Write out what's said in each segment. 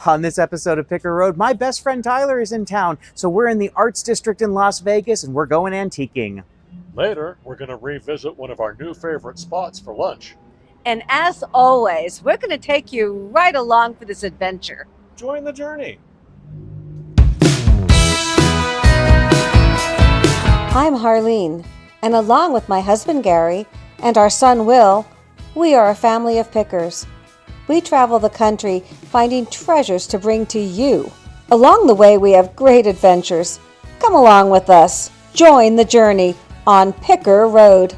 On this episode of Picker Road, my best friend Tyler is in town, so we're in the Arts District in Las Vegas and we're going antiquing. Later, we're going to revisit one of our new favorite spots for lunch. And as always, we're going to take you right along for this adventure. Join the journey. I'm Harlene, and along with my husband Gary and our son Will, we are a family of pickers. We travel the country finding treasures to bring to you. Along the way, we have great adventures. Come along with us. Join the journey on Picker Road.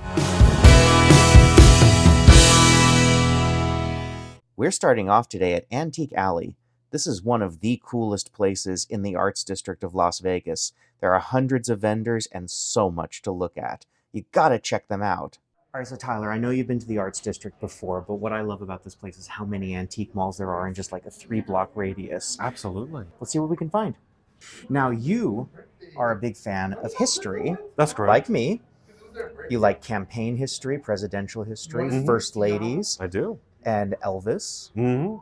We're starting off today at Antique Alley. This is one of the coolest places in the Arts District of Las Vegas. There are hundreds of vendors and so much to look at. You gotta check them out. All right, so Tyler, I know you've been to the Arts District before, but what I love about this place is how many antique malls there are in just like a 3-block radius. Absolutely. Let's see what we can find. Now, you are a big fan of history. That's correct. Like me. You like campaign history, presidential history, first ladies. I do. And Elvis.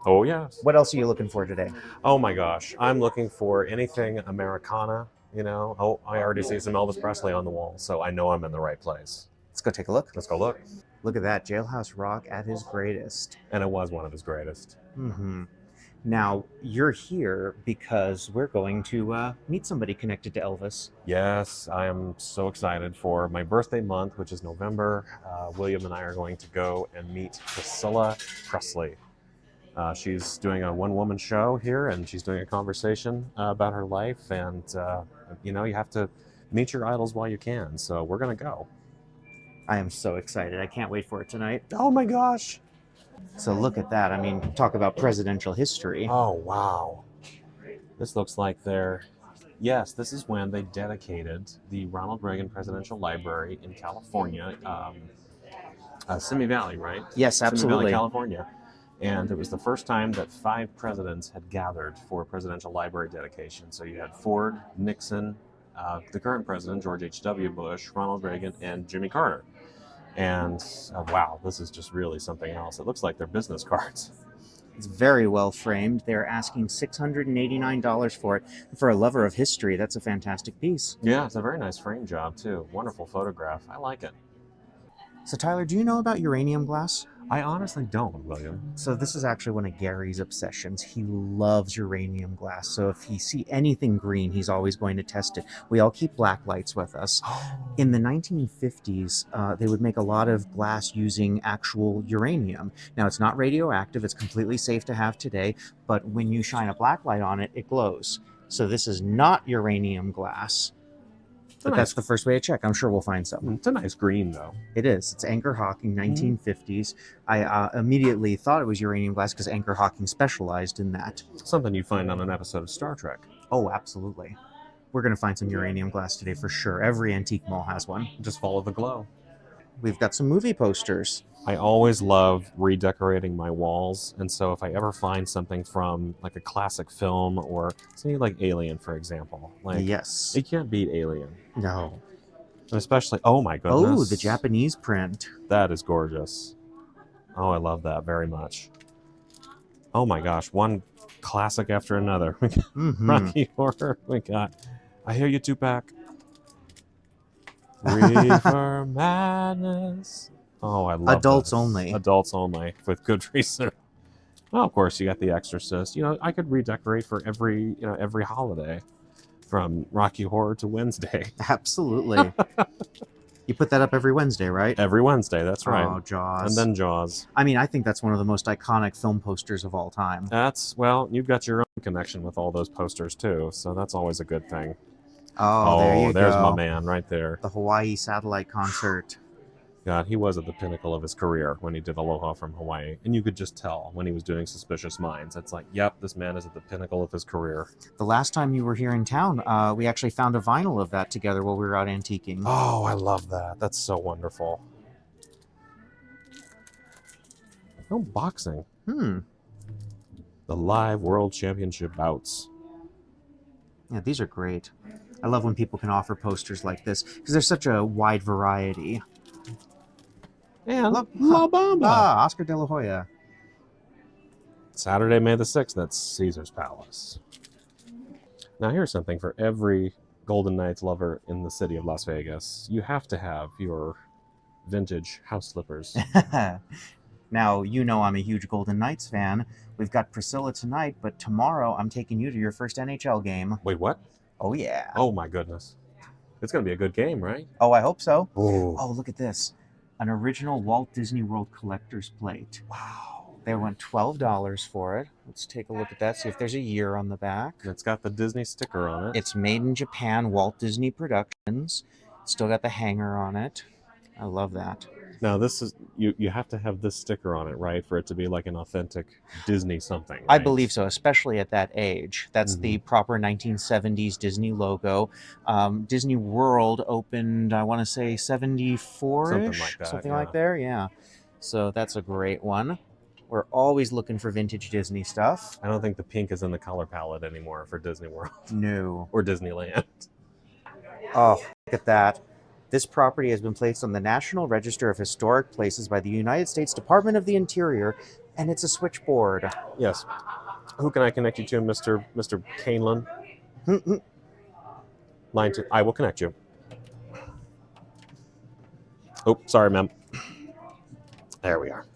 Oh, yes. What else are you looking for today? Oh, my gosh. I'm looking for anything Americana, you know. Oh, I already see some Elvis Presley on the wall, so I know I'm in the right place. Let's go take a look. Let's go look. Look at that. Jailhouse Rock at his greatest. And it was one of his greatest. Now, you're here because we're going to meet somebody connected to Elvis. Yes, I am so excited for my birthday month, which is November. William and I are going to go and meet Priscilla Presley. She's doing a one-woman show here, and she's doing a conversation about her life. And, you know, you have to meet your idols while you can. So we're going to go. I am so excited. I can't wait for it tonight. Oh, my gosh. So look at that. I mean, talk about presidential history. Oh, wow. This looks like yes, this is when they dedicated the Ronald Reagan Presidential Library in California, Simi Valley, right? Yes, Simi absolutely. Valley, California. And it was the first time that 5 presidents had gathered for a presidential library dedication. So you had Ford, Nixon, the current president, George H.W. Bush, Ronald Reagan, and Jimmy Carter. And wow, this is just really something else. It looks like they're business cards. It's very well framed. They're asking $689 for it. For a lover of history, that's a fantastic piece. Yeah, it's a very nice frame job, too. Wonderful photograph. I like it. So Tyler, do you know about uranium glass? I honestly don't, William. So this is actually one of Gary's obsessions. He loves uranium glass. So if he sees anything green, he's always going to test it. We all keep black lights with us. In the 1950s, they would make a lot of glass using actual uranium. Now, it's not radioactive. It's completely safe to have today. But when you shine a black light on it, it glows. So this is not uranium glass. But that's the first way to check. I'm sure we'll find something. It's a nice green, though. It is. It's Anchor Hawking, 1950s. I immediately thought it was uranium glass because Anchor Hawking specialized in that. Something you find on an episode of Star Trek. Oh, absolutely. We're going to find some uranium glass today for sure. Every antique mall has one. Just follow the glow. We've got some movie posters. I always love redecorating my walls, and so if I ever find something from like a classic film or something like Alien, for example, like Yes. it can't beat Alien. No. And especially, oh my goodness. Oh, the Japanese print. That is gorgeous. Oh, I love that very much. Oh my gosh, one classic after another. We got Rocky Horror. We got I Hear You, Tupac. Reefer Madness. Oh, I love Adults this. only. Adults only, with good reason. Well, of course, you got The Exorcist. You know, I could redecorate for every holiday, from Rocky Horror to Wednesday. Absolutely. You put that up every Wednesday, right? Every Wednesday, that's right. Oh, Jaws. And then Jaws. I mean, I think that's one of the most iconic film posters of all time. Well, you've got your own connection with all those posters, too, so that's always a good thing. Oh, there you there's go. my man right there. The Hawaii Satellite Concert. God, he was at the pinnacle of his career when he did Aloha from Hawaii. And you could just tell when he was doing Suspicious Minds. It's like, yep, this man is at the pinnacle of his career. The last time you were here in town, we actually found a vinyl of that together while we were out antiquing. Oh, I love that. That's so wonderful. Oh, boxing. The live world championship bouts. Yeah, these are great. I love when people can offer posters like this because there's such a wide variety. And La Bamba. Oscar de la Hoya. Saturday, May the 6th, that's Caesar's Palace. Now here's something for every Golden Knights lover in the city of Las Vegas. You have to have your vintage house slippers. Now, you know I'm a huge Golden Knights fan. We've got Priscilla tonight, but tomorrow I'm taking you to your first NHL game. Wait, what? Oh, yeah. Oh my goodness. It's going to be a good game, right? Oh, I hope so. Oh. Oh, look at this. An original Walt Disney World collector's plate. Wow. They went $12 for it. Let's take a look at that, see if there's a year on the back. It's got the Disney sticker on it. It's made in Japan, Walt Disney Productions. Still got the hanger on it. I love that. Now this is you have to have this sticker on it, right, for it to be like an authentic Disney something. Right? I believe so, especially at that age. That's the proper 1970s Disney logo. Disney World opened, I want to say, 74-ish? Something like that, Something yeah. like there, yeah. So that's a great one. We're always looking for vintage Disney stuff. I don't think the pink is in the color palette anymore for Disney World No. or Disneyland. Oh, look at that. This property has been placed on the National Register of Historic Places by the United States Department of the Interior, and it's a switchboard. Yes. Who can I connect you to, Mr. Canelan? Line 2. I will connect you. Oh, sorry, ma'am. There we are.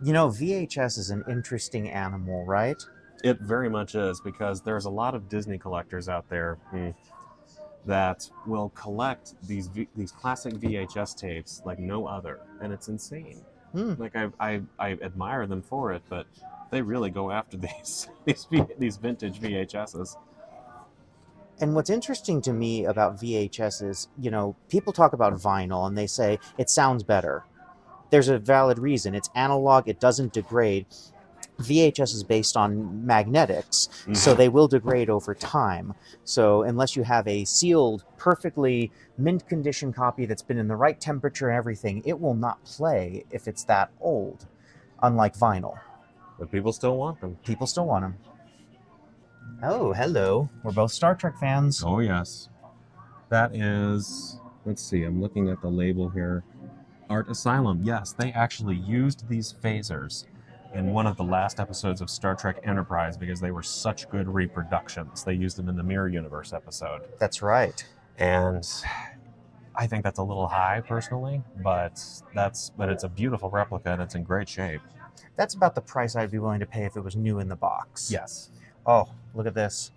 You know, VHS is an interesting animal, right? It very much is, because there's a lot of Disney collectors out there that will collect these classic VHS tapes like no other, and it's insane. Like I admire them for it, but they really go after these vintage VHSs. And what's interesting to me about VHS is, you know, people talk about vinyl and they say it sounds better. There's a valid reason. It's analog, it doesn't degrade. VHS is based on magnetics, so they will degrade over time. So unless you have a sealed, perfectly mint condition copy that's been in the right temperature and everything, it will not play if it's that old, unlike vinyl. But people still want them. People still want them. Oh, hello. We're both Star Trek fans. Oh, yes. That is, let's see, I'm looking at the label here. Art Asylum. Yes, they actually used these phasers in one of the last episodes of Star Trek Enterprise because they were such good reproductions. They used them in the Mirror Universe episode. That's right. And I think that's a little high personally, but it's a beautiful replica and it's in great shape. That's about the price I'd be willing to pay if it was new in the box. Yes. Oh, look at this.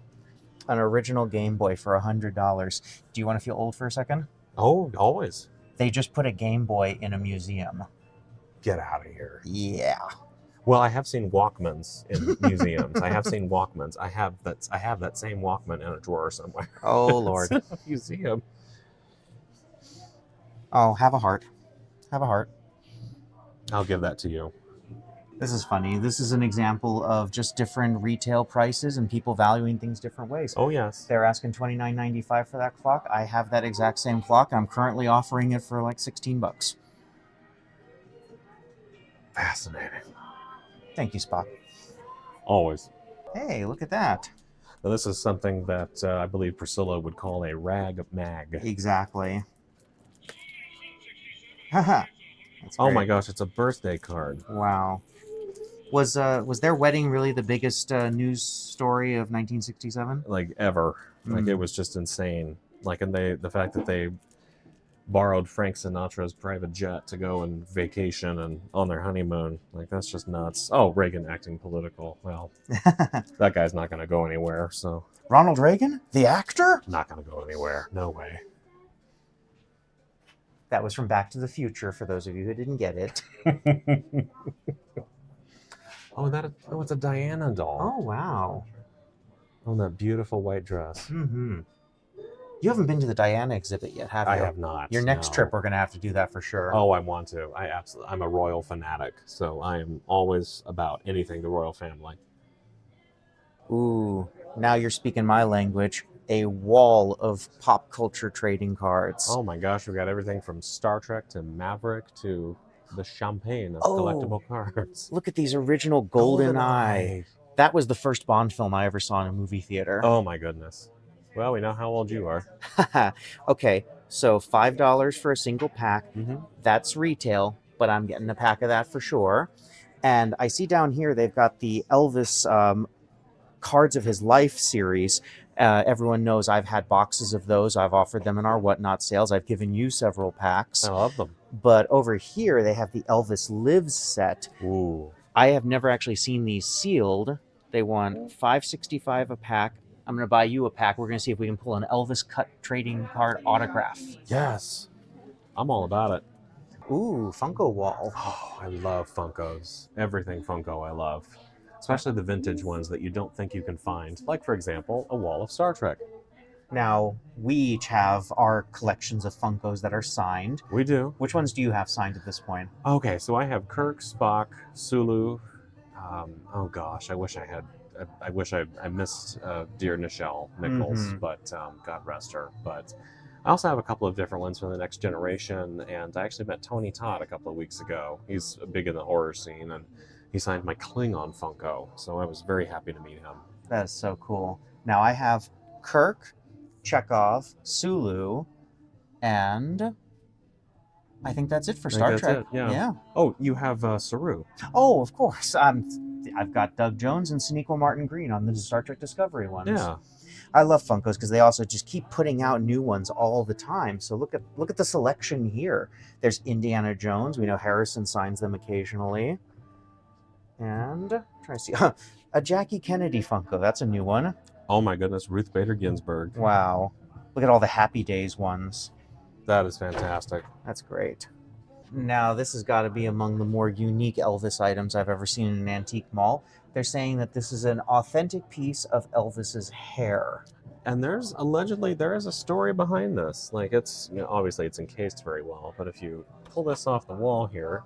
An original Game Boy for $100. Do you want to feel old for a second? Oh, always. They just put a Game Boy in a museum. Get out of here. Yeah. Well, I have seen Walkmans in museums. I have seen Walkmans. I have that same Walkman in a drawer somewhere. Oh, Lord. It's in a museum. Oh, have a heart. Have a heart. I'll give that to you. This is funny. This is an example of just different retail prices and people valuing things different ways. Oh, yes. They're asking $29.95 for that clock. I have that exact same clock. I'm currently offering it for like $16. Fascinating. Thank you, Spock. Always. Hey, look at that. Now, this is something that I believe Priscilla would call a rag mag. Exactly. Haha. Oh my gosh, it's a birthday card. Wow. Was their wedding really the biggest news story of 1967? Like ever. Like it was just insane. Like, and the fact that they borrowed Frank Sinatra's private jet to go and vacation and on their honeymoon. Like, that's just nuts. Oh, Reagan acting political. Well, that guy's not going to go anywhere, so. Ronald Reagan? The actor? Not going to go anywhere. No way. That was from Back to the Future, for those of you who didn't get it. Oh, it's a Diana doll. Oh, wow. Oh, that beautiful white dress. Mm-hmm. You haven't been to the Diana exhibit yet, have you? I have not. Your next no. trip, we're going to have to do that for sure. Oh, I want to. I'm a royal fanatic, so I am always about anything the royal family. Ooh, now you're speaking my language. A wall of pop culture trading cards. Oh my gosh, we've got everything from Star Trek to Maverick to the champagne of collectible cards. Look at these original GoldenEye. That was the first Bond film I ever saw in a movie theater. Oh my goodness. Well, we know how old you are. Okay, so $5 for a single pack. Mm-hmm. That's retail, but I'm getting a pack of that for sure. And I see down here they've got the Elvis Cards of His Life series. Everyone knows I've had boxes of those. I've offered them in our Whatnot sales. I've given you several packs. I love them. But over here, they have the Elvis Lives set. Ooh. I have never actually seen these sealed. They want $5.65 a pack. I'm going to buy you a pack. We're going to see if we can pull an Elvis cut trading card autograph. Yes. I'm all about it. Ooh, Funko wall. Oh, I love Funkos. Everything Funko I love. Especially the vintage ones that you don't think you can find. Like, for example, a wall of Star Trek. Now, we each have our collections of Funkos that are signed. We do. Which ones do you have signed at this point? Okay, so I have Kirk, Spock, Sulu. Oh gosh, I wish I missed dear Nichelle Nichols, but God rest her. But I also have a couple of different ones from the Next Generation, and I actually met Tony Todd a couple of weeks ago. He's big in the horror scene, and he signed my Klingon Funko, so I was very happy to meet him. That is so cool. Now I have Kirk, Chekhov, Sulu, and I think that's it for Star Trek. Yeah. Oh, you have Saru. Oh, of course. I've got Doug Jones and Sonequa Martin Green on the Star Trek Discovery ones. Yeah. I love Funkos because they also just keep putting out new ones all the time. So look at the selection here. There's Indiana Jones. We know Harrison signs them occasionally. And try to see a Jackie Kennedy Funko. That's a new one. Oh my goodness, Ruth Bader Ginsburg. Wow. Look at all the Happy Days ones. That is fantastic. That's great. Now, this has got to be among the more unique Elvis items I've ever seen in an antique mall. They're saying that this is an authentic piece of Elvis's hair. And there is a story behind this. Like, it's, obviously it's encased very well, but if you pull this off the wall here,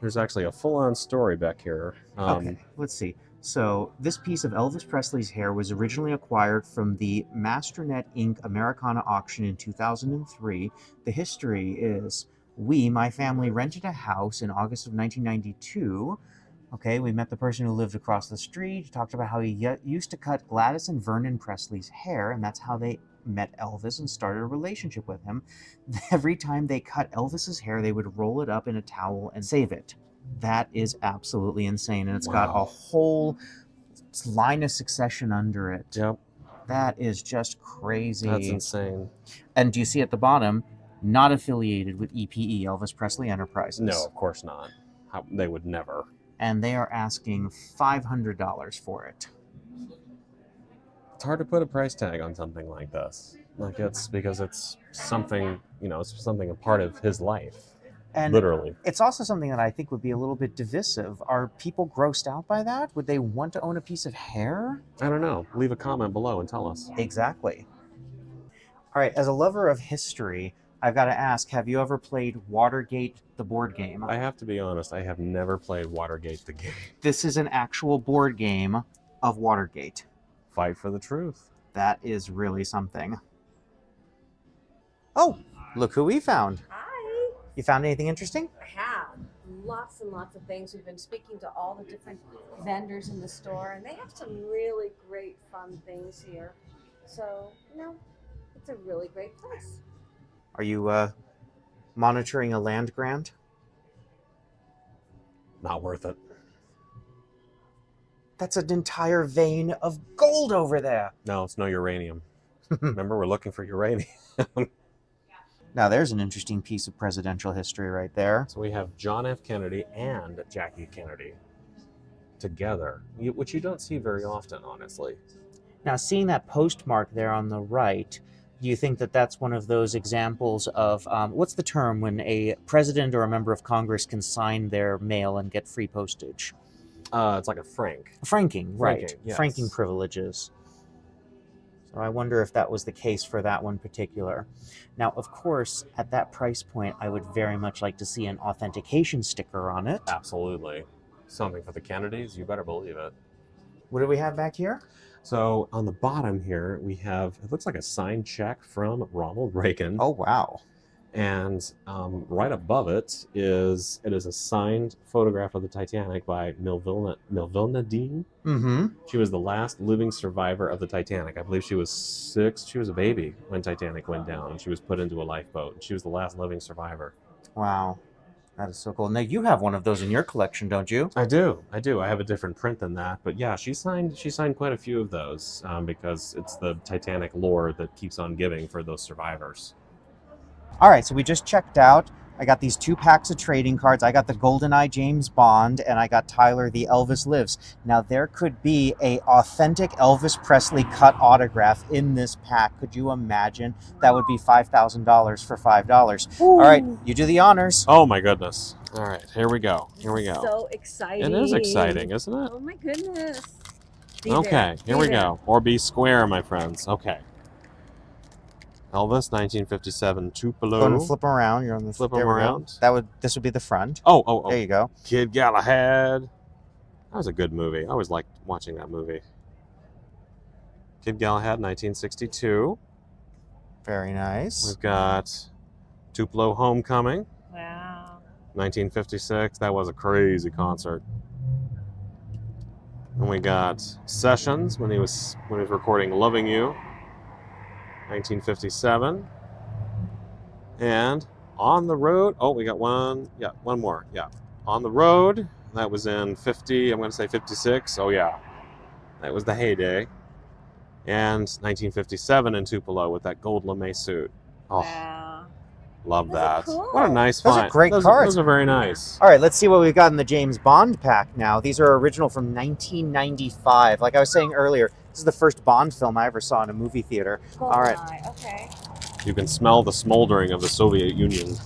there's actually a full-on story back here. Okay, let's see. So this piece of Elvis Presley's hair was originally acquired from the Masternet Inc. Americana auction in 2003. The history is, my family, rented a house in August of 1992. Okay, we met the person who lived across the street. He talked about how he used to cut Gladys and Vernon Presley's hair, and that's how they met Elvis and started a relationship with him. Every time they cut Elvis's hair, they would roll it up in a towel and save it. That is absolutely insane, and it's got a whole line of succession under it. Yep. That is just crazy. That's insane. And do you see at the bottom, not affiliated with EPE, Elvis Presley Enterprises? No, of course not. They would never. And they are asking $500 for it. It's hard to put a price tag on something like this. Like, it's because it's something, it's something a part of his life. And literally. It's also something that I think would be a little bit divisive. Are people grossed out by that? Would they want to own a piece of hair? I don't know. Leave a comment below and tell us. Exactly. All right, as a lover of history, I've got to ask, have you ever played Watergate, the board game? I have to be honest, I have never played Watergate, the game. This is an actual board game of Watergate. Fight for the truth. That is really something. Oh, look who we found. Hi. You found anything interesting? I have lots and lots of things. We've been speaking to all the different vendors in the store, and they have some really great, fun things here. So, it's a really great place. Are you monitoring a land grant? Not worth it. That's an entire vein of gold over there. No, it's no uranium. Remember, we're looking for uranium. Now, there's an interesting piece of presidential history right there. So we have John F. Kennedy and Jackie Kennedy together, which you don't see very often, honestly. Now, seeing that postmark there on the right, do you think that that's one of those examples of, what's the term when a president or a member of Congress can sign their mail and get free postage? It's like a frank. Franking, right. Franking, yes. Franking privileges. So I wonder if that was the case for that one particular. Now, of course, at that price point, I would very much like to see an authentication sticker on it. Absolutely. Something for the Kennedys, you better believe it. What do we have back here? So on the bottom here, we have, it looks like a signed check from Ronald Reagan. Oh, wow. And right above it is a signed photograph of the Titanic by Melville Dean. Mm-hmm. She was the last living survivor of the Titanic. I believe she was 6. She was a baby when Titanic went down, and she was put into a lifeboat. She was the last living survivor. Wow. That is so cool. Now you have one of those in your collection, don't you? I do. I do. I have a different print than that, but yeah, she signed quite a few of those because it's the Titanic lore that keeps on giving for those survivors. All right, so we just checked out. I got these 2 packs of trading cards. I got the GoldenEye James Bond, and I got Tyler the Elvis Lives. Now, there could be a authentic Elvis Presley cut autograph in this pack. Could you imagine? That would be $5,000 for $5. Ooh. All right, you do the honors. Oh my goodness. All right, here we go. Here we go. So exciting. It is exciting, isn't it? Oh my goodness. Okay, here we go. Or be square, my friends. Okay. Elvis, 1957 Tupelo. Go and flip them around. You're on the Flip there them we go. around. This would be the front. Oh. There you go. Kid Galahad. That was a good movie. I always liked watching that movie. Kid Galahad, 1962. Very nice. We've got Tupelo Homecoming, Wow. 1956. That was a crazy concert. And we got Sessions when he was recording Loving You, 1957. And On the Road. Oh, we got one. Yeah, one more. Yeah. On the Road. That was in 50. I'm going to say 56. Oh, yeah. That was the heyday. And 1957 in Tupelo with that gold lame suit. Oh, Wow. love Those are that. cool. What a nice Those are find. great cards. Those are very nice. All right, let's see what we've got in the James Bond pack now. These are original from 1995. Like I was saying earlier, this is the first Bond film I ever saw in a movie theater. All right. GoldenEye, okay. You can smell the smoldering of the Soviet Union.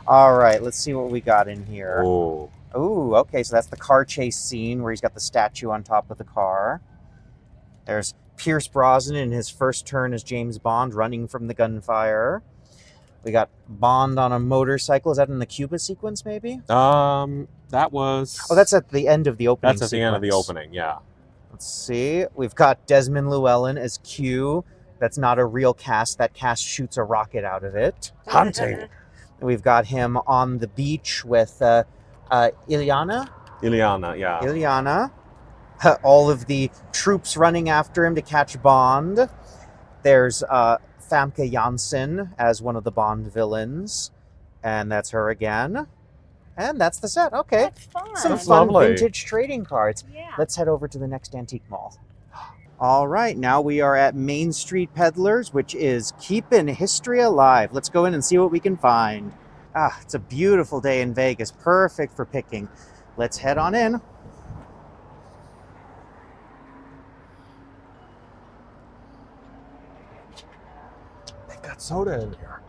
All right, let's see what we got in here. Oh. Ooh, okay, so that's the car chase scene where he's got the statue on top of the car. There's Pierce Brosnan in his first turn as James Bond running from the gunfire. We got Bond on a motorcycle. Is that in the Cuba sequence, maybe? That was... Oh, that's at the end of the opening That's at the end of the sequence. opening, yeah. Let's see. We've got Desmond Llewellyn as Q. That's not a real cast. That cast shoots a rocket out of it. Hunting. We've got him on the beach with Ilyana. Ileana, yeah. Ilyana. All of the troops running after him to catch Bond. There's Famke Janssen as one of the Bond villains. And that's her again. And that's the set. Okay. That's fun. Some That's fun lovely. vintage trading cards. Yeah. Let's head over to the next antique mall. All right, now we are at Main Street Peddlers, which is keeping history alive. Let's go in and see what we can find. Ah, it's a beautiful day in Vegas, perfect for picking. Let's head on in. They got soda in here.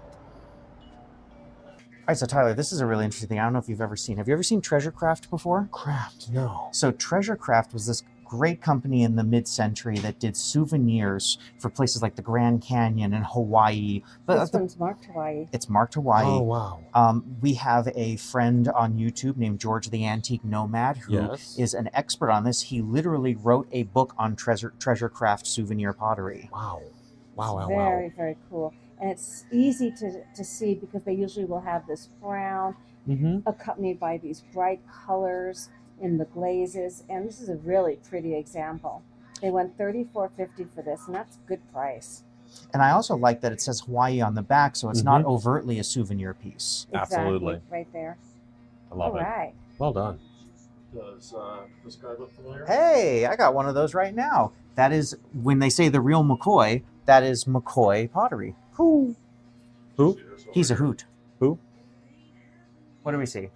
All right, so Tyler, this is a really interesting thing. I don't know if you've ever seen. Have you ever seen Treasure Craft before? Craft, no. So Treasure Craft was this great company in the mid-century that did souvenirs for places like the Grand Canyon and Hawaii. This one's marked Hawaii. It's marked Hawaii. Oh, wow. We have a friend on YouTube named George the Antique Nomad who is Yes. an expert on this. He literally wrote a book on treasure craft souvenir pottery. Wow. Wow, Very, very cool. And it's easy to see because they usually will have this brown Mm-hmm. accompanied by these bright colors in the glazes. And this is a really pretty example. They went $34.50 for this, and that's a good price. And I also like that it says Hawaii on the back, so it's not overtly a souvenir piece. Absolutely. Exactly, right there. I love All it. right. Well done. Does this guy look familiar? Hey, I got one of those right now. That is, when they say the real McCoy, that is McCoy pottery. Who? Who? He's a hoot. Who? What do we see?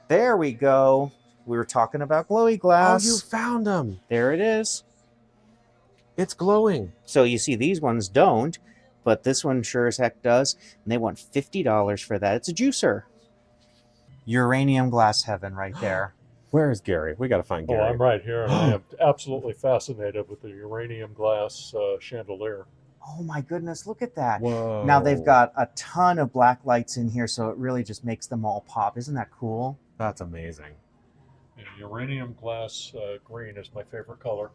There we go. We were talking about glowy Oh, glass. you found them. There it is. It's glowing. So you see these ones don't, but this one sure as heck does. And they want $50 for that. It's a juicer. Uranium glass heaven right there. Where is Gary? We got to find Oh, Gary. I'm right here, and I am absolutely fascinated with the uranium glass chandelier. Oh my goodness, look at that. Whoa. Now they've got a ton of black lights in here, so it really just makes them all pop. Isn't that cool? That's amazing. And uranium glass green is my favorite color.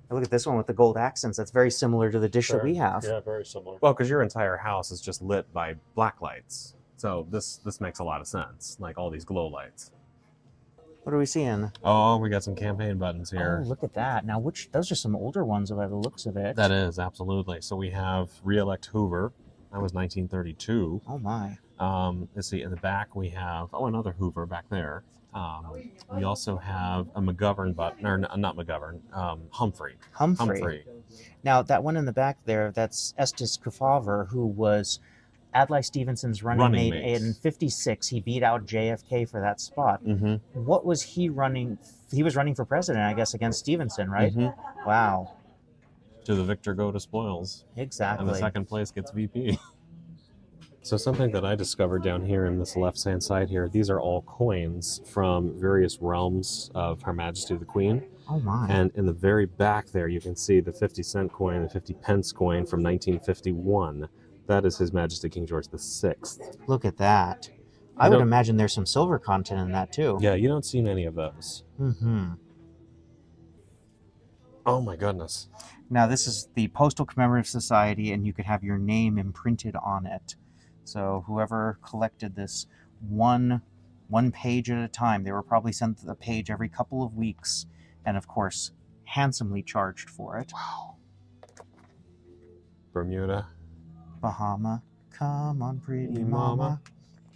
And look at this one with the gold accents. That's very similar to the dish that we have. Yeah, very similar. Well, because your entire house is just lit by black lights. So this makes a lot of sense, like all these glow lights. What are we seeing? Oh, we got some campaign buttons here. Oh, look at that. Now, those are some older ones by the looks of it. That is, absolutely. So we have re-elect Hoover. That was 1932. Oh my. Let's see, in the back we have, another Hoover back there. We also have a McGovern, not McGovern, Humphrey. Humphrey. Now, that one in the back there, that's Estes Kefauver, who was Adlai Stevenson's running mate in 56. He beat out JFK for that spot. Mm-hmm. What was he running? He was running for president, I guess, against Stevenson, right? Mm-hmm. Wow. To the victor go to spoils. Exactly. And the second place gets VP. So something that I discovered down here in this left-hand side here, these are all coins from various realms of Her Majesty the Queen. Oh my. And in the very back there, you can see the 50-cent coin, the 50-pence coin from 1951. That is His Majesty King George VI. Look at that. I would imagine there's some silver content in that too. Yeah, you don't see many of those. Mm-hmm. Oh my goodness. Now this is the Postal Commemorative Society, and you could have your name imprinted on it. So whoever collected this one page at a time, they were probably sent a page every couple of weeks, and of course, handsomely charged for it. Wow. Bermuda. Bahama, come on, pretty mama.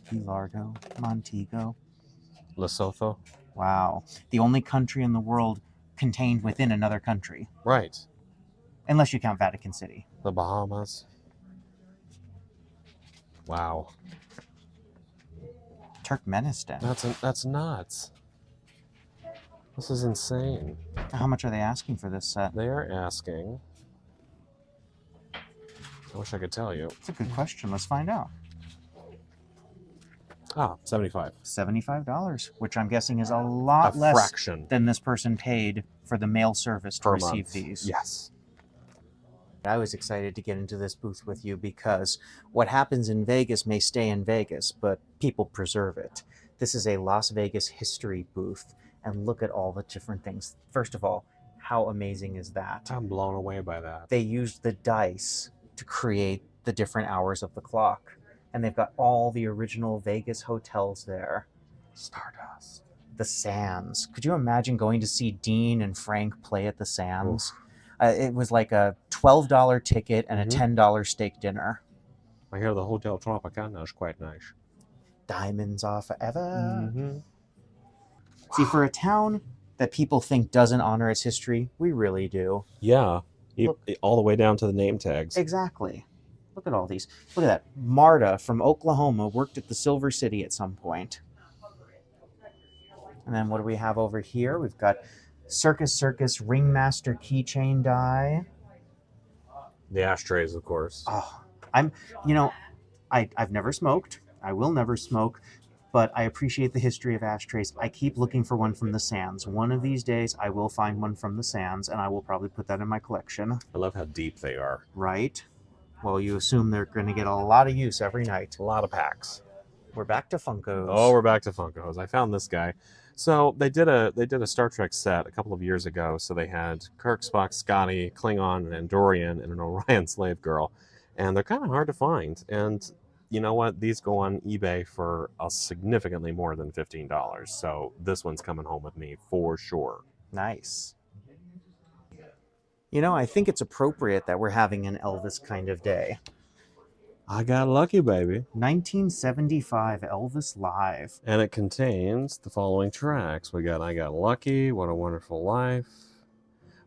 Key Largo, Montego. Lesotho. Wow. The only country in the world contained within another country. Right. Unless you count Vatican City. The Bahamas. Wow. Turkmenistan. That's nuts. This is insane. How much are they asking for this set? They are asking. I wish I could tell you. It's a good question. Let's find out. $75. $75, which I'm guessing is a lot less fraction than this person paid for the mail service to per receive month. these. Yes. I was excited to get into this booth with you because what happens in Vegas may stay in Vegas, but people preserve it. This is a Las Vegas history booth, and look at all the different things. First of all, how amazing is that? I'm blown away by that. They used the dice to create the different hours of the clock, and they've got all the original Vegas hotels there. Stardust. The Sands. Could you imagine going to see Dean and Frank play at the Sands? It was like a $12 ticket and a $10 steak dinner. I hear the Hotel Tropicana is quite nice. Diamonds are forever. Mm-hmm. See, for a town that people think doesn't honor its history, we really do. Yeah. Look. All the way down to the name tags. Exactly. Look at all these. Look at that. Marta from Oklahoma worked at the Silver City at some point. And then what do we have over here? We've got Circus Ringmaster keychain die. The ashtrays, of course. Oh, I've never smoked. I will never smoke, but I appreciate the history of ashtrays. I keep looking for one from the Sands. One of these days, I will find one from the Sands, and I will probably put that in my collection. I love how deep they are. Right? Well, you assume they're going to get a lot of use every night. A lot of packs. We're back to Funkos. Oh, we're back to Funkos. I found this guy. So they did a Star Trek set a couple of years ago. So they had Kirk, Spock, Scotty, Klingon, an Andorian, and an Orion slave girl, and they're kind of hard to find. And you know what? These go on eBay for a significantly more than $15. So this one's coming home with me for sure. Nice. You know, I think it's appropriate that we're having an Elvis kind of day. I got lucky, baby. 1975 Elvis Live. And it contains the following tracks. We got I Got Lucky, What a Wonderful Life.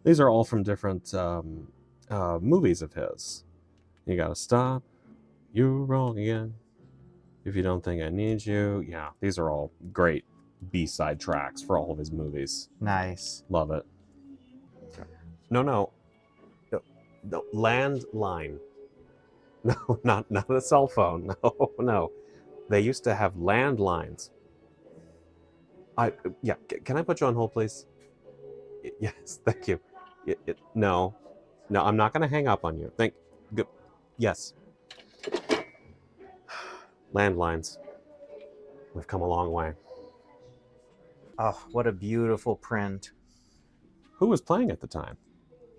These are all from different movies of his. You Gotta Stop, You're Wrong Again, If You Don't Think I Need You. Yeah, these are all great B-side tracks for all of his movies. Nice. Love it. No, landline. No, not a cell phone. No. They used to have landlines. Can I put you on hold, please? Yes, thank you. No, I'm not going to hang up on you. Yes. Landlines. We've come a long way. Oh, what a beautiful print. Who was playing at the time?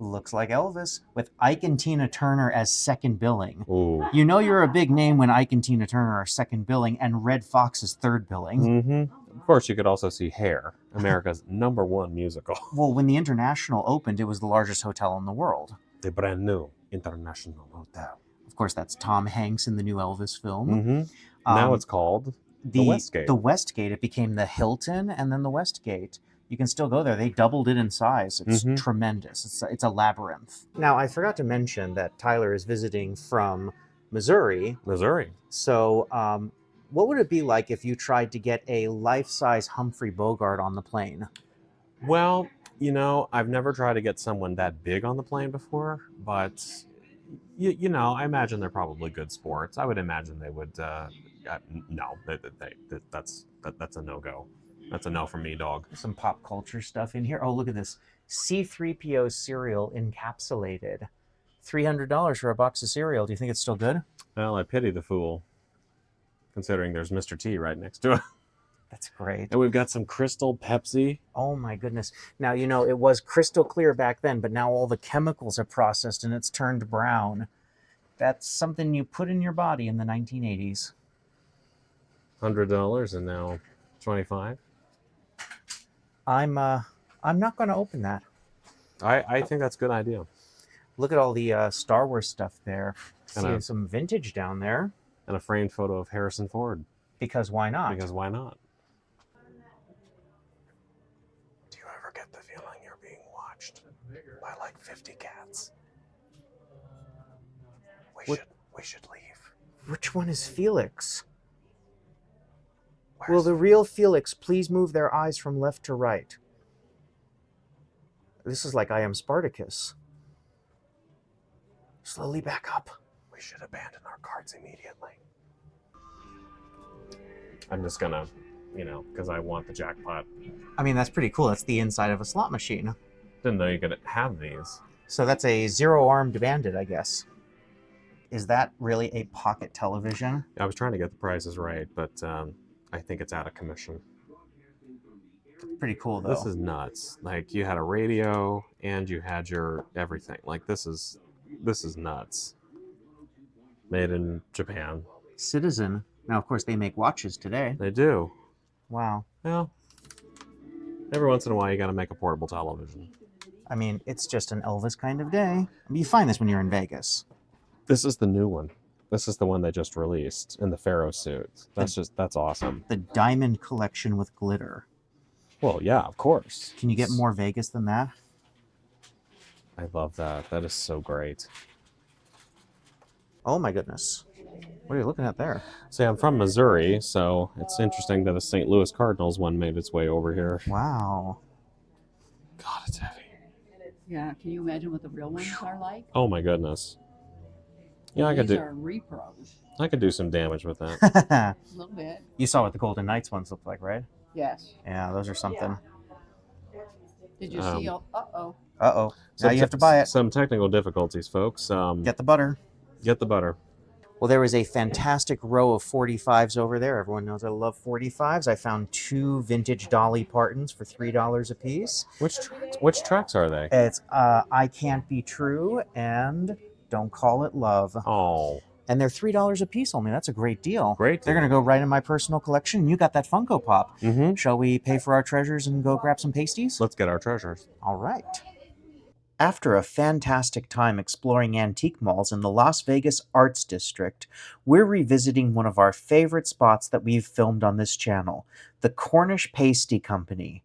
Looks like Elvis, with Ike and Tina Turner as second billing. Ooh. You know you're a big name when Ike and Tina Turner are second billing and Red Fox is third billing. Mm-hmm. Of course, you could also see Hair, America's #1 musical. Well, when the International opened, it was the largest hotel in the world. The brand new International Hotel. Of course, that's Tom Hanks in the new Elvis film. Mm-hmm. Now Um, it's called the Westgate. The Westgate. It became the Hilton and then the Westgate. You can still go there. They doubled it in size. It's Mhm. tremendous. It's a labyrinth. Now, I forgot to mention that Tyler is visiting from Missouri. Missouri. So, what would it be like if you tried to get a life-size Humphrey Bogart on the plane? Well, I've never tried to get someone that big on the plane before, but I imagine they're probably good sports. I would imagine they would. No, that's a no-go. That's a no from me, dog. Some pop culture stuff in here. Oh, look at this. C-3PO cereal encapsulated. $300 for a box of cereal. Do you think it's still good? Well, I pity the fool, considering there's Mr. T right next to it. That's great. And we've got some Crystal Pepsi. Oh my goodness. Now, it was crystal clear back then, but now all the chemicals have processed and it's turned brown. That's something you put in your body in the 1980s. $100 and now $25. I'm not going to open that. I think that's a good idea. Look at all the Star Wars stuff there. And See some vintage down there. And a framed photo of Harrison Ford. Because why not? Because why not? Do you ever get the feeling you're being watched by like 50 cats? We should leave. Which one is Felix? Will the real Felix please move their eyes from left to right? This is like I Am Spartacus. Slowly back up. We should abandon our cards immediately. I'm just gonna, because I want the jackpot. I mean, that's pretty cool. That's the inside of a slot machine. Didn't know you could have these. So that's a zero-armed bandit, I guess. Is that really a pocket television? I was trying to get the prices right, but I think it's out of commission. Pretty cool, though. This is nuts. Like, you had a radio and you had your everything. Like, this is nuts. Made in Japan. Citizen. Now, of course, they make watches today. They do. Wow. Well, every once in a while you got to make a portable television. I mean, it's just an Elvis kind of day. I mean, you find this when you're in Vegas. This is the new one. This is the one they just released in the Pharaoh suit. That's awesome. The Diamond Collection with glitter. Well, yeah, of course. Can you get more Vegas than that? I love that. That is so great. Oh my goodness. What are you looking at there? See, I'm from Missouri, so it's interesting that a St. Louis Cardinals one made its way over here. Wow. God, it's heavy. Yeah, can you imagine what the real ones are like? Oh my goodness. Yeah, These are repros. I could do some damage with that. A little bit. You saw what the Golden Knights ones look like, right? Yes. Yeah, those are something. Did you see? Uh-oh. So Now you have to buy it. Some technical difficulties, folks. Get the butter. Get the butter. Well, there was a fantastic row of 45s over there. Everyone knows I love 45s. I found 2 vintage Dolly Partons for $3 a piece. Which tracks are they? It's I Can't Be True and Don't Call It Love. Oh. And they're $3 a piece only. That's a great deal. Great deal. They're going to go right in my personal collection. You got that Funko Pop. Mm-hmm. Shall we pay for our treasures and go grab some pasties? Let's get our treasures. All right. After a fantastic time exploring antique malls in the Las Vegas Arts District, we're revisiting one of our favorite spots that we've filmed on this channel, the Cornish Pasty Company.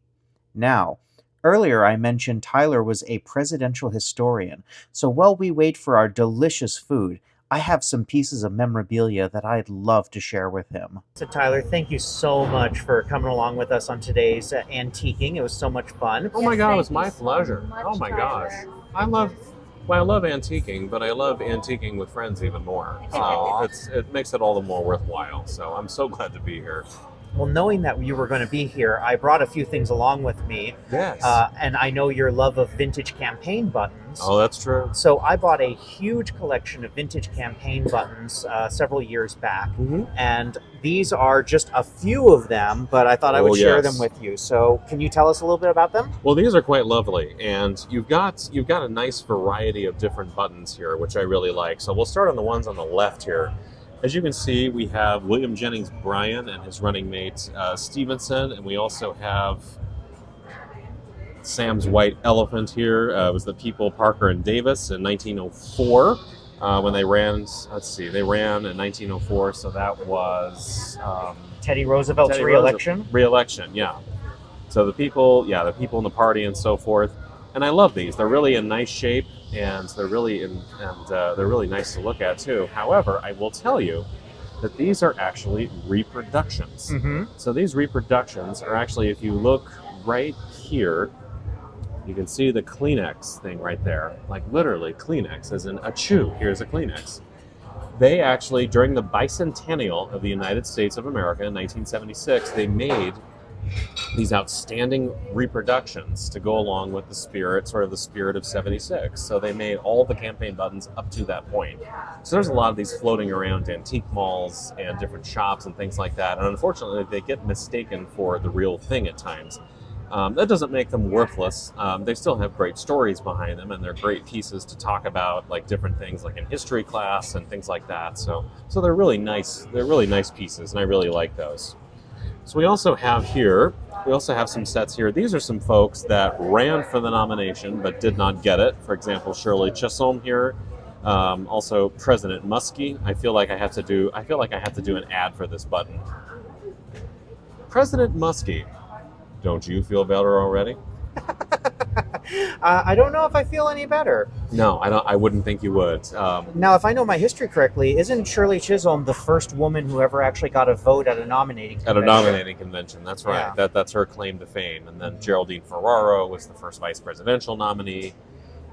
Now, earlier I mentioned Tyler was a presidential historian, so while we wait for our delicious food, I have some pieces of memorabilia that I'd love to share with him. So Tyler, thank you so much for coming along with us on today's antiquing. It was so much fun. Oh my God, it was Thank you my so pleasure. much, Oh my Tyler. gosh. I love antiquing, but I love antiquing with friends even more. So it makes it all the more worthwhile. So I'm so glad to be here. Well, knowing that you were going to be here, I brought a few things along with me. Yes. And I know your love of vintage campaign buttons. Oh, that's true. So I bought a huge collection of vintage campaign buttons several years back. Mm-hmm. And these are just a few of them, but I thought I would share them with you. So can you tell us a little bit about them? Well, these are quite lovely, and you've got a nice variety of different buttons here, which I really like. So we'll start on the ones on the left here. As you can see, we have William Jennings Bryan and his running mate Stevenson, and we also have Sam's White Elephant here. It was the people Parker and Davis in 1904. when they ran. Let's see, they ran in 1904, so that was Teddy Roosevelt's Teddy re-election. Re-election, yeah. So the people in the party and so forth, and I love these. They're really in nice shape, and they're really nice to look at too. However, I will tell you that these are actually reproductions. Mm-hmm. So these reproductions are actually, if you look right here, you can see the Kleenex thing right there. Like literally Kleenex, as in a chew. Here's a Kleenex. They actually, during the bicentennial of the United States of America in 1976, they made these outstanding reproductions to go along with the spirit of 76. So they made all the campaign buttons up to that point. So there's a lot of these floating around antique malls and different shops and things like that. And unfortunately, they get mistaken for the real thing at times. That doesn't make them worthless. They still have great stories behind them, and they're great pieces to talk about, like different things like in history class and things like that. So they're really nice. They're really nice pieces, and I really like those. So we also have some sets here. These are some folks that ran for the nomination but did not get it. For example, Shirley Chisholm here. Also President Muskie. I feel like I have to do an ad for this button. President Muskie. Don't you feel better already? I don't know if I feel any better. No, I don't. I wouldn't think you would. Now, if I know my history correctly, isn't Shirley Chisholm the first woman who ever actually got a vote at a nominating convention? At a nominating convention, that's right. Yeah. That's her claim to fame. And then Geraldine Ferraro was the first vice presidential nominee.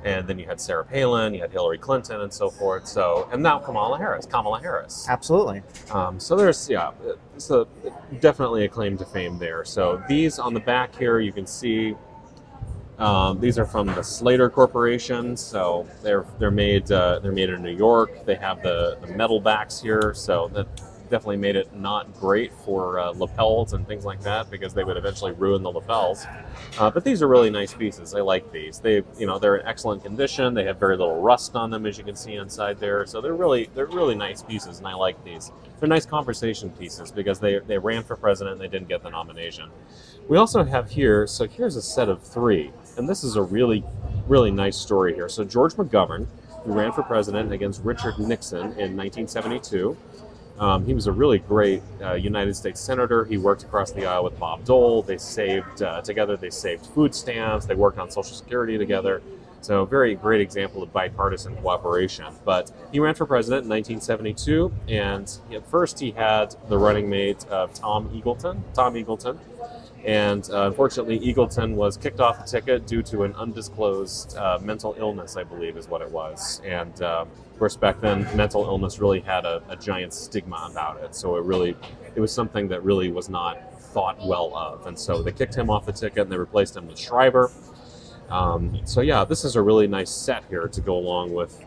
And then you had Sarah Palin, you had Hillary Clinton, and so forth. So, and now Kamala Harris. Absolutely. So there's, so definitely a claim to fame there. So these on the back here, you can see, these are from the Slater Corporation. So they're made in New York. They have the metal backs here. So that definitely made it not great for lapels and things like that, because they would eventually ruin the lapels. But these are really nice pieces. I like these. They're in excellent condition. They have very little rust on them, as you can see inside there. So they're really nice pieces, and I like these. They're nice conversation pieces because they ran for president and they didn't get the nomination. We also have here, so here's a set of 3, and this is a really, really nice story here. So George McGovern, who ran for president against Richard Nixon in 1972. He was a really great United States senator. He worked across the aisle with Bob Dole. They saved food stamps. They worked on Social Security together. So very great example of bipartisan cooperation. But he ran for president in 1972, and at first he had the running mate of Tom Eagleton. And unfortunately, Eagleton was kicked off the ticket due to an undisclosed mental illness, I believe is what it was. And of course, back then, mental illness really had a giant stigma about it. So it was something that really was not thought well of. And so they kicked him off the ticket and they replaced him with Schreiber. This is a really nice set here to go along with,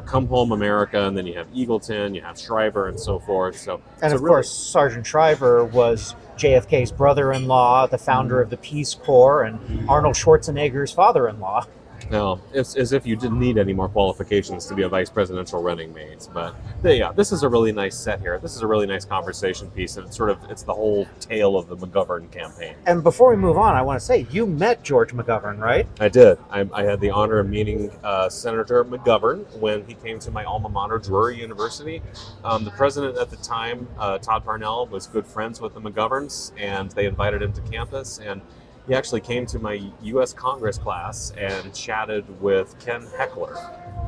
Come Home America, and then you have Eagleton, you have Schreiber, and so forth. Of course, Sergeant Schreiber was JFK's brother-in-law, the founder of the Peace Corps, and Arnold Schwarzenegger's father-in-law. Now, it's as if you didn't need any more qualifications to be a vice presidential running mate. But this is a really nice set here. This is a really nice conversation piece, and it's the whole tale of the McGovern campaign. And before we move on, I want to say, you met George McGovern, right? I did. I had the honor of meeting Senator McGovern when he came to my alma mater, Drury University. The president at the time, Todd Parnell, was good friends with the McGoverns, and they invited him to campus, and he actually came to my U.S. Congress class and chatted with Ken Heckler,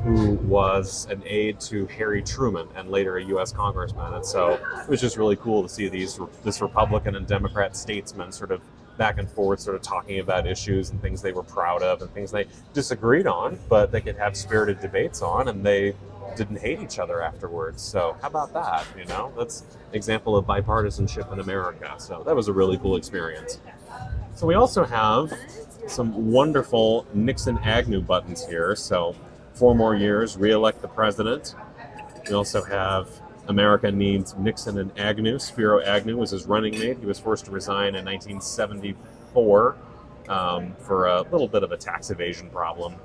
who was an aide to Harry Truman and later a U.S. congressman. And so it was just really cool to see this Republican and Democrat statesmen sort of back and forth, sort of talking about issues and things they were proud of and things they disagreed on, but they could have spirited debates on, and they didn't hate each other afterwards. So how about that? That's an example of bipartisanship in America. So that was a really cool experience. So we also have some wonderful Nixon-Agnew buttons here. So 4 more years, re-elect the president. We also have America Needs Nixon and Agnew. Spiro Agnew was his running mate. He was forced to resign in 1974 for a little bit of a tax evasion problem.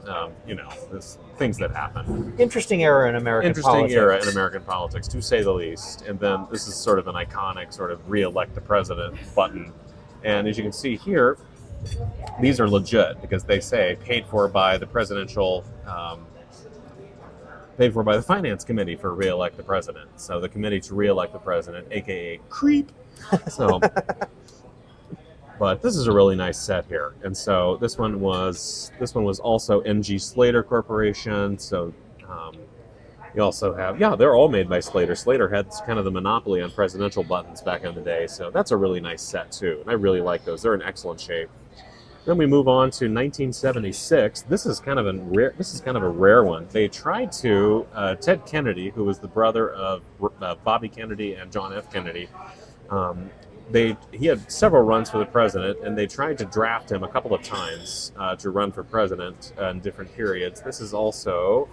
There's things that happen. Interesting era in American politics, to say the least. And then this is sort of an iconic sort of re-elect the president button. And as you can see here, these are legit because they say paid for by the presidential paid for by the Finance Committee for re-elect the president. So the committee to re-elect the president, aka creep. So, but this is a really nice set here, and so this one was also MG Slater Corporation. So you also have, they're all made by Slater. Slater had kind of the monopoly on presidential buttons back in the day, so that's a really nice set too, and I really like those. They're in excellent shape. Then we move on to 1976. This is kind of a rare one. They tried to Ted Kennedy, who was the brother of Bobby Kennedy and John F. Kennedy. He had several runs for the president, and they tried to draft him a couple of times to run for president in different periods. This is also,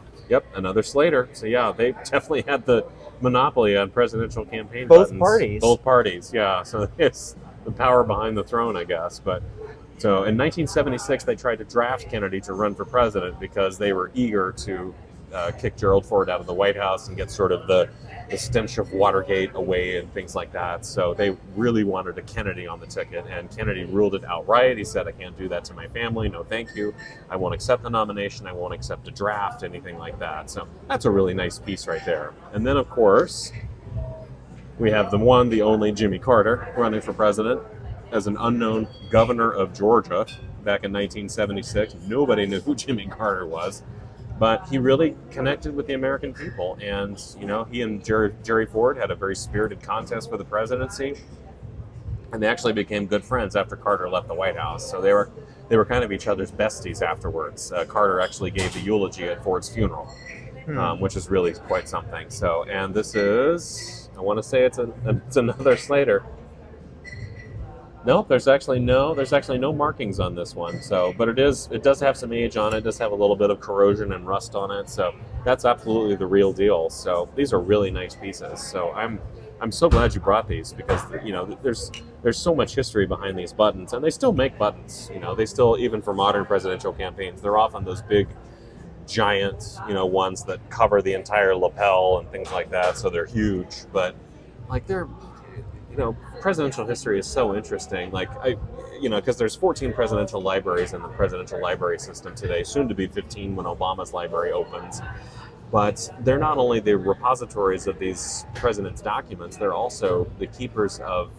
another Slater. So they definitely had the monopoly on presidential campaign buttons. Both parties, yeah. So it's the power behind the throne, I guess. But so in 1976, they tried to draft Kennedy to run for president because they were eager to kick Gerald Ford out of the White House and get sort of the stench of Watergate away and things like that. So they really wanted a Kennedy on the ticket, and Kennedy ruled it outright. He said, I can't do that to my family. No, thank you. I won't accept the nomination. I won't accept a draft, anything like that. So that's a really nice piece right there. And then, of course, we have the one, the only Jimmy Carter running for president as an unknown governor of Georgia back in 1976. Nobody knew who Jimmy Carter was. But he really connected with the American people, and he and Jerry Ford had a very spirited contest for the presidency, and they actually became good friends after Carter left the White House. So they were kind of each other's besties afterwards. Carter actually gave the eulogy at Ford's funeral, which is really quite something. So, and this is, I want to say it's another Slater. Nope, there's actually no markings on this one. So, but it does have some age on it. It does have a little bit of corrosion and rust on it. So that's absolutely the real deal. So these are really nice pieces. So I'm so glad you brought these, because there's so much history behind these buttons, and they still make buttons. They still, even for modern presidential campaigns, they're often those big, giant ones that cover the entire lapel and things like that. So they're huge, but they're. Presidential history is so interesting. Because there's 14 presidential libraries in the presidential library system today, soon to be 15 when Obama's library opens. But they're not only the repositories of these presidents' documents, they're also the keepers of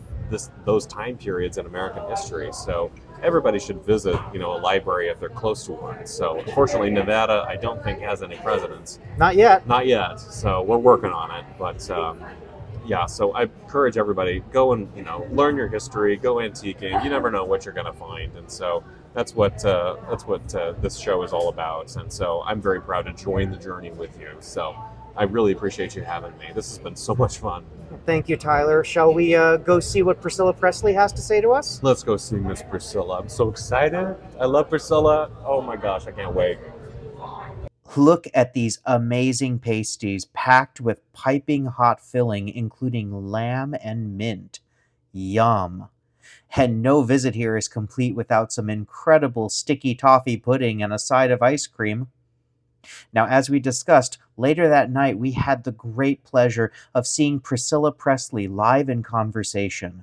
those time periods in American history. So everybody should visit, a library if they're close to one. So unfortunately, Nevada, I don't think has any presidents. Not yet. Not yet. So we're working on it, but. So I encourage everybody, go and learn your history, go antiquing. You never know what you're going to find, and so that's what this show is all about. And so I'm very proud to join the journey with you. So I really appreciate you having me. This has been so much fun. Thank you, Tyler. Shall we go see what Priscilla Presley has to say to us? Let's go see Miss Priscilla. I'm so excited. I love Priscilla. Oh my gosh, I can't wait. Look at these amazing pasties packed with piping hot filling, including lamb and mint. Yum. And no visit here is complete without some incredible sticky toffee pudding and a side of ice cream. Now, as we discussed, later that night we had the great pleasure of seeing Priscilla Presley live in conversation.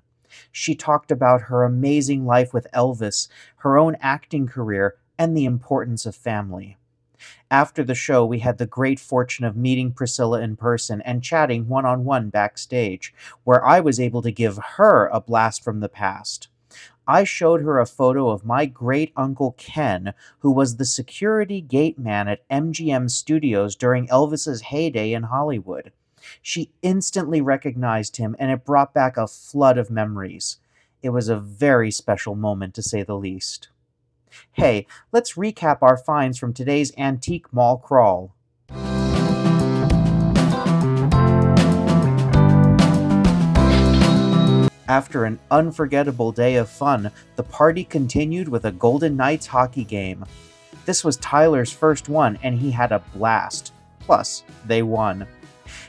She talked about her amazing life with Elvis, her own acting career, and the importance of family. After the show, we had the great fortune of meeting Priscilla in person and chatting one-on-one backstage, where I was able to give her a blast from the past. I showed her a photo of my great-uncle Ken, who was the security gate man at MGM Studios during Elvis's heyday in Hollywood. She instantly recognized him, and it brought back a flood of memories. It was a very special moment, to say the least. Hey, let's recap our finds from today's antique mall crawl. After an unforgettable day of fun, the party continued with a Golden Knights hockey game. This was Tyler's first one, and he had a blast. Plus, they won.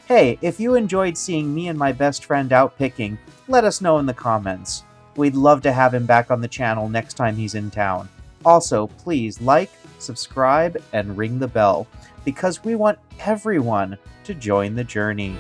Hey, if you enjoyed seeing me and my best friend out picking, let us know in the comments. We'd love to have him back on the channel next time he's in town. Also, please like, subscribe, and ring the bell, because we want everyone to join the journey.